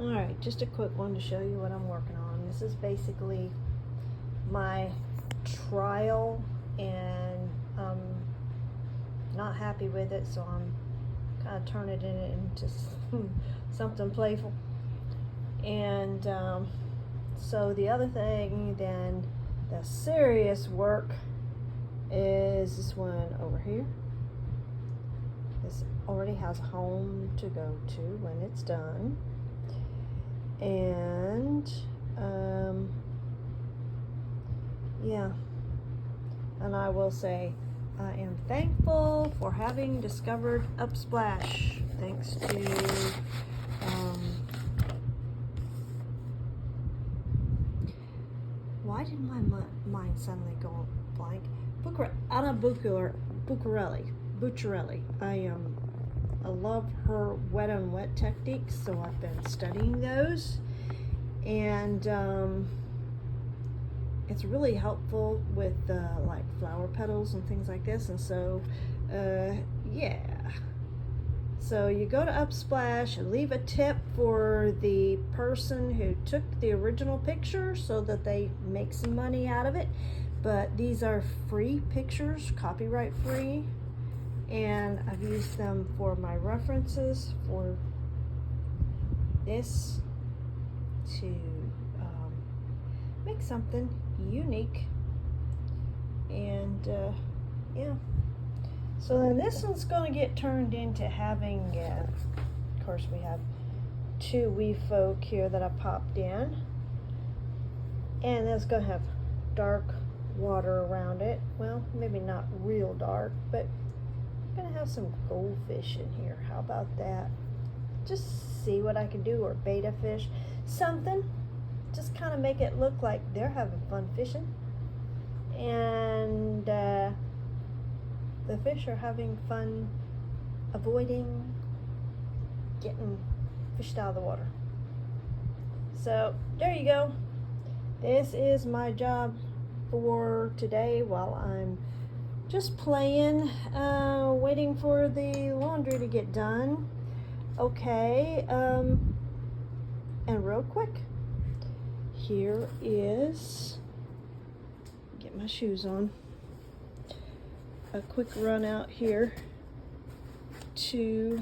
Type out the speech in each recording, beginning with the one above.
Alright, just a quick one to show you what I'm working on. This is basically my trial, and I'm not happy with it, so I'm kind of turning it into something playful. And so the other thing, then the serious work, is this one over here. This already has a home to go to when it's done. And yeah, and I will say I am thankful for having discovered Upsplash, thanks to why did my mind suddenly go blank? Anna Bucciarelli. I love her wet on wet techniques, so I've been studying those, and it's really helpful with like flower petals and things like this. And so yeah, so you go to Upsplash and leave a tip for the person who took the original picture so that they make some money out of it. But these are free pictures, copyright free, and I've used them for my references for this to make something unique. And yeah, so then this one's going to get turned into having of course we have two wee folk here that I popped in, and that's going to have dark water around it. Well, maybe not real dark, but I'm gonna have some goldfish in here. How about that? Just see what I can do, or betta fish, something. Just kind of make it look like they're having fun fishing, and the fish are having fun avoiding getting fished out of the water. So there you go. This is my job for today while I'm just playing, waiting for the laundry to get done. Okay, and real quick, here is, get my shoes on, a quick run out here to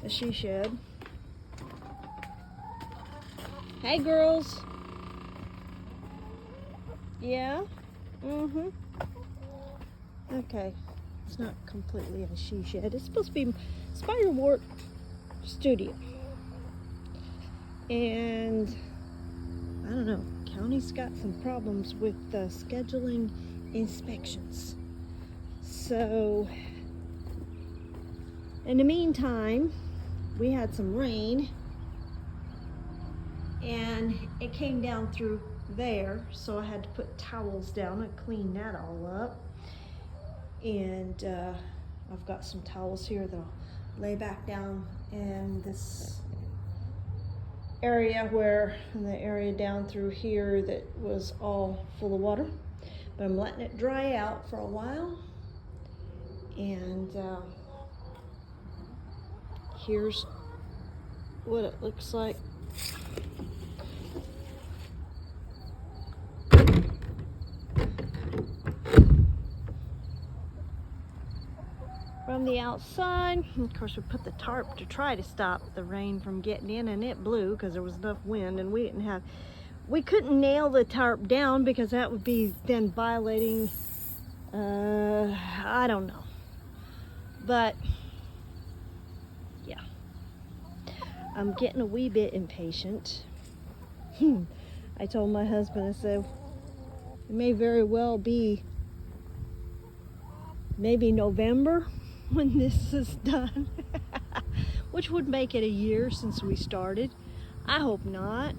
the she shed. Hey girls. Yeah? Mm-hmm. Okay. It's not completely a she shed. It's supposed to be Spiderwort Studio. And I don't know, county's got some problems with scheduling inspections. So in the meantime, we had some rain, and it came down through there, so I had to put towels down and clean that all up. And I've got some towels here that I'll lay back down in this area, where in the area down through here that was all full of water. But I'm letting it dry out for a while, and here's what it looks like. From the outside. Of course, we put the tarp to try to stop the rain from getting in, and it blew because there was enough wind, and we couldn't nail the tarp down because that would be then violating, I don't know. But yeah, I'm getting a wee bit impatient. I told my husband, I said, it may very well be maybe November when this is done, which would make it a year since we started. I hope not.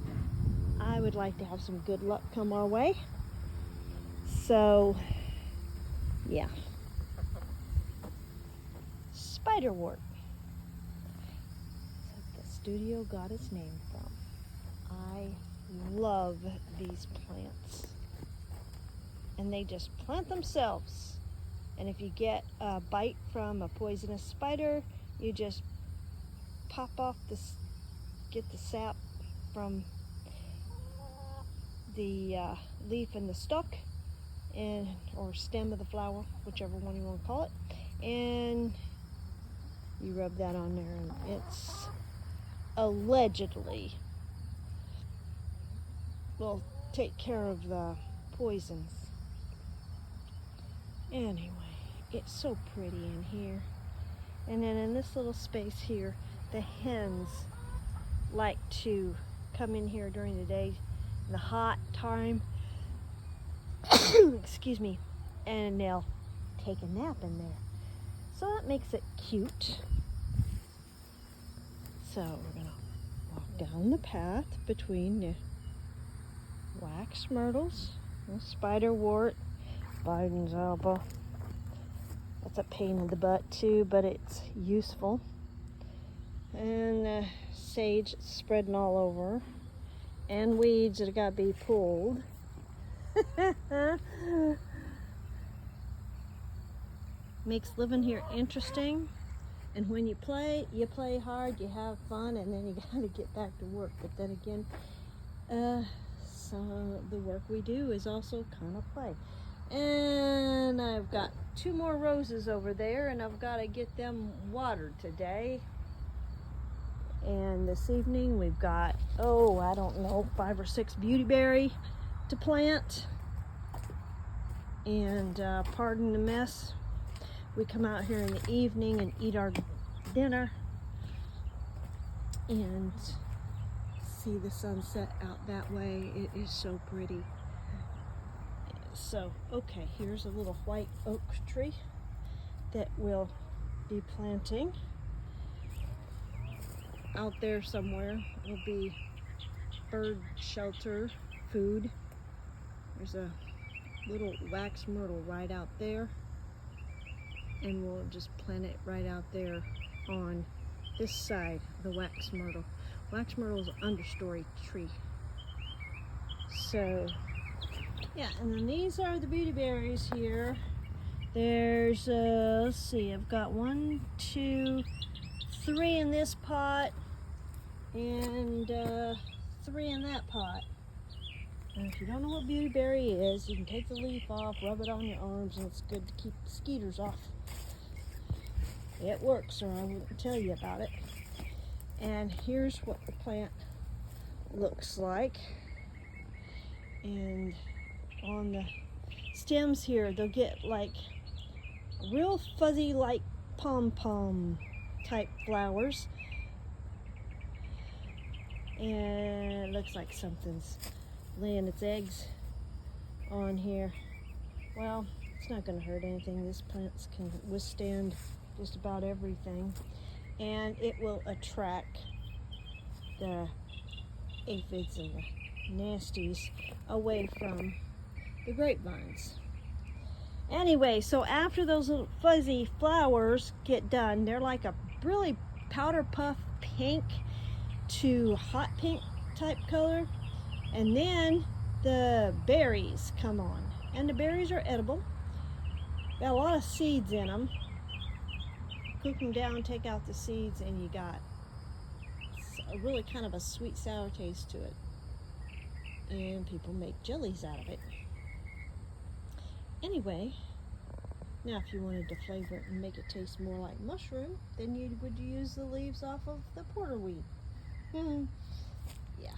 I would like to have some good luck come our way. So yeah, Spiderwort. The studio got its name from. I love these plants, and they just plant themselves. And if you get a bite from a poisonous spider, you just pop off the get the sap from the leaf and the stalk, and or stem of the flower, whichever one you want to call it, and you rub that on there, and it's allegedly will take care of the poisons. Anyway, it's so pretty in here. And then in this little space here, the hens like to come in here during the day, the hot time, excuse me, and they'll take a nap in there. So that makes it cute. So we're gonna walk down the path between the wax myrtles, the spiderwort, Biden's elbow. That's a pain in the butt too, but it's useful. And sage spreading all over, and weeds that gotta be pulled. Makes living here interesting. And when you play hard, you have fun, and then you gotta get back to work. But then again, some of the work we do is also kind of play. And I've got 2 more roses over there, and I've got to get them watered today. And this evening we've got, I don't know, 5 or 6 beautyberry to plant. And pardon the mess. We come out here in the evening and eat our dinner and see the sunset out that way. It is so pretty. So, okay, here's a little white oak tree that we'll be planting out there somewhere. It'll be bird shelter, food. There's a little wax myrtle right out there, and we'll just plant it right out there on this side of the wax myrtle. Wax myrtle is an understory tree. So yeah, and then these are the beautyberries here. There's let's see, I've got 1, 2, 3 in this pot, and 3 in that pot. And if you don't know what beautyberry is, you can take the leaf off, rub it on your arms, and it's good to keep mosquitoes off. It works, or I wouldn't tell you about it. And here's what the plant looks like. And on the stems here, they'll get like real fuzzy, like pom-pom type flowers. And it looks like something's laying its eggs on here. Well, it's not going to hurt anything. This plant can withstand just about everything, and it will attract the aphids and the nasties away from the grapevines. Anyway, so after those little fuzzy flowers get done, they're like a really powder puff pink to hot pink type color, and then the berries come on, and the berries are edible. Got a lot of seeds in them. Cook them down, take out the seeds, and you got a really kind of a sweet sour taste to it. And people make jellies out of it. Anyway, now if you wanted to flavor it and make it taste more like mushroom, then you would use the leaves off of the porterweed. Yeah.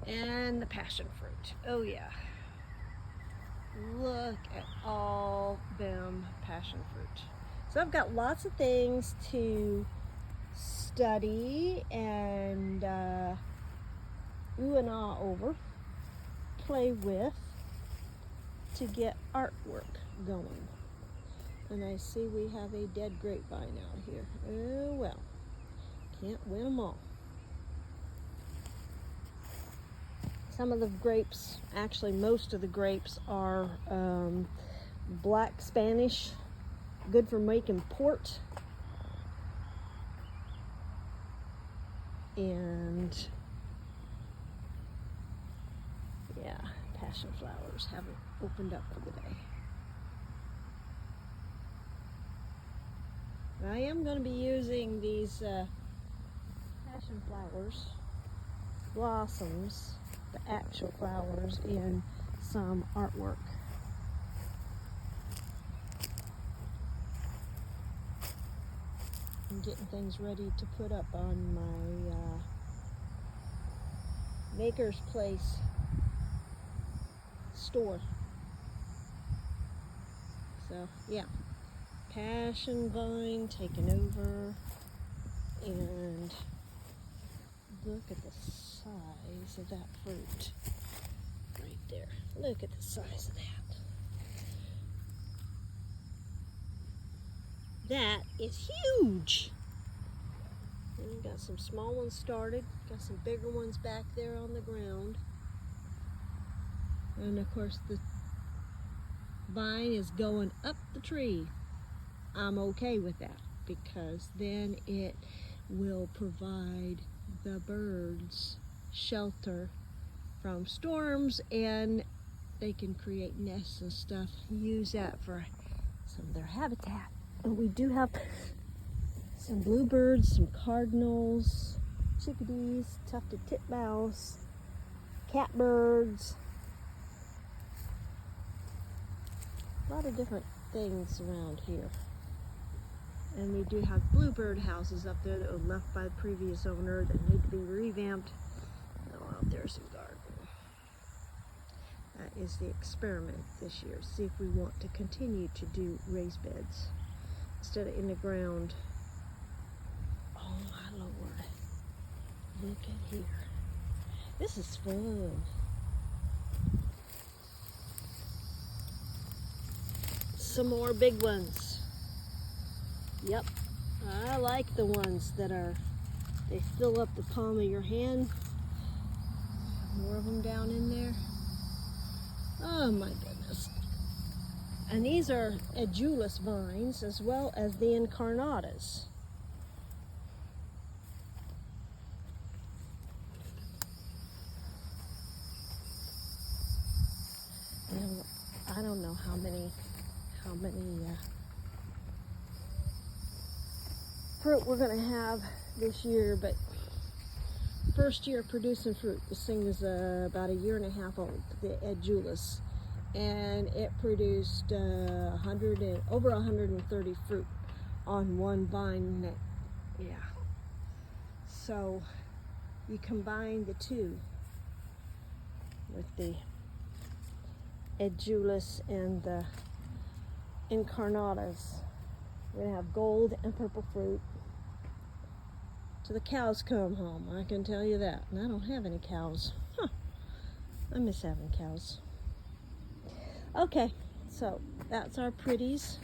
And the passion fruit. Oh yeah. Look at all them passion fruit. So I've got lots of things to study and ooh and ah over, play with, to get artwork going. And I see we have a dead grapevine out here. Oh well, can't win them all. Some of the grapes, actually most of the grapes, are black Spanish, good for making port. And yeah, passion flowers haven't opened up for the day. I am going to be using these passion some flowers, blossoms, the actual flowers, and some artwork. I'm getting things ready to put up on my Maker's Place store. So yeah, passion vine taking over, and look at the size of that fruit right there. Look at the size of that. That is huge. And we've got some small ones started, got some bigger ones back there on the ground. And of course the vine is going up the tree. I'm okay with that because then it will provide the birds shelter from storms, and they can create nests and stuff, use that for some of their habitat. And we do have some bluebirds, some cardinals, chickadees, tufted titmouse, catbirds, a lot of different things around here. And we do have bluebird houses up there that were left by the previous owner that need to be revamped. Oh, out there's a garden. That is the experiment this year. See if we want to continue to do raised beds instead of in the ground. Oh my Lord. Look at here. This is fun. Some more big ones. Yep, I like the ones that they fill up the palm of your hand. More of them down in there. Oh my goodness. And these are edulis vines as well as the incarnatas. And I don't know how many fruit we're going to have this year, but first year producing fruit. This thing is about 1.5 years old, the edulis, and it produced over 130 fruit on one vine net. Yeah. So you combine the two with the edulis and the incarnatas. We're gonna have gold and purple fruit till the cows come home. I can tell you that. And I don't have any cows. Huh. I miss having cows. Okay, so that's our pretties.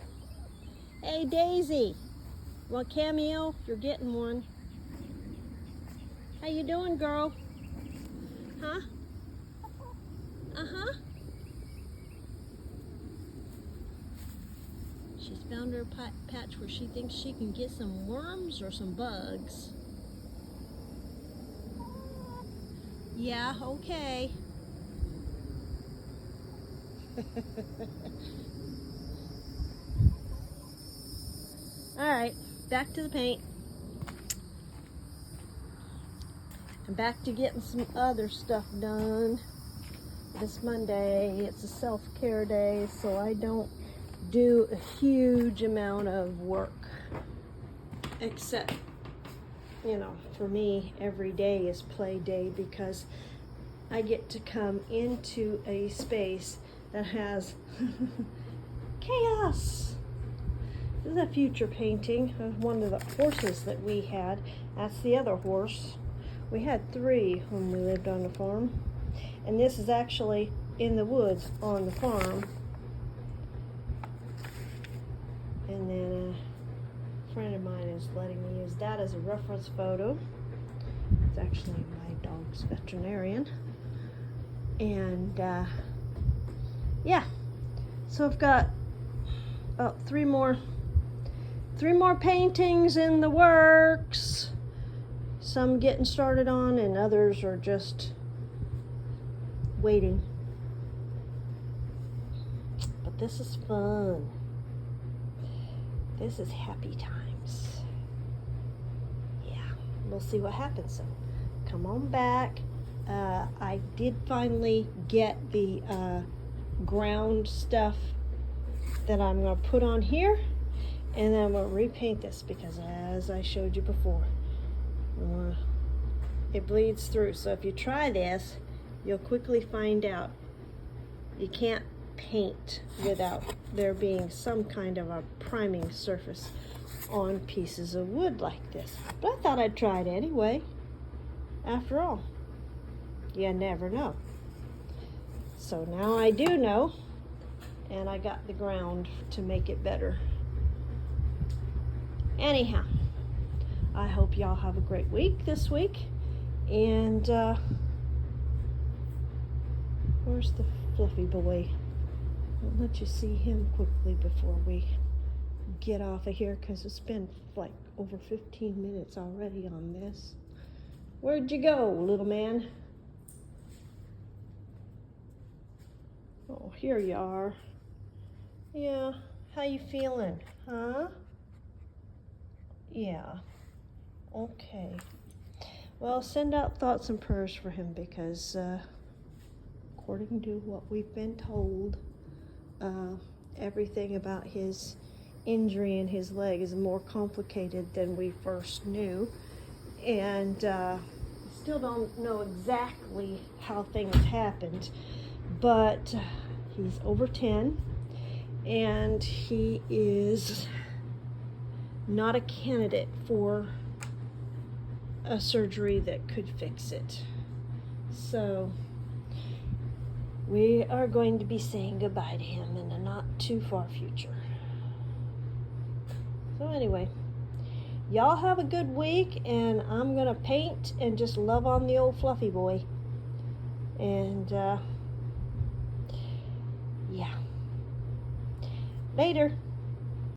Hey Daisy, want cameo? You're getting one. How you doing, girl? Huh? Uh-huh. She's found her patch where she thinks she can get some worms or some bugs. Yeah, okay. All right, back to the paint. And back to getting some other stuff done. This Monday, it's a self-care day, so I don't do a huge amount of work, except, you know, for me every day is play day because I get to come into a space that has chaos. This is a future painting of one of the horses that we had. That's the other horse. We had 3 when we lived on the farm, and this is actually in the woods on the farm. And then a friend of mine is letting me use that as a reference photo. It's actually my dog's veterinarian. And yeah, so I've got about 3 more paintings in the works. Some getting started on, and others are just waiting. But this is fun. This is happy times. Yeah, we'll see what happens. So come on back. I did finally get the ground stuff that I'm going to put on here, and then I'm going to repaint this because, as I showed you before, it bleeds through. So if you try this, you'll quickly find out you can't paint without there being some kind of a priming surface on pieces of wood like this. But I thought I'd try it anyway. After all, you never know. So now I do know, and I got the ground to make it better. Anyhow, I hope y'all have a great week this week. And where's the fluffy boy? I'll let you see him quickly before we get off of here, because it's been like over 15 minutes already on this. Where'd you go, little man? Oh, here you are. Yeah, how you feeling, huh? Yeah, okay. Well, send out thoughts and prayers for him, because according to what we've been told, everything about his injury in his leg is more complicated than we first knew, and still don't know exactly how things happened, but he's over 10, and he is not a candidate for a surgery that could fix it. So we are going to be saying goodbye to him in the not too far future. So anyway, y'all have a good week, and I'm gonna paint and just love on the old fluffy boy. And yeah. Later.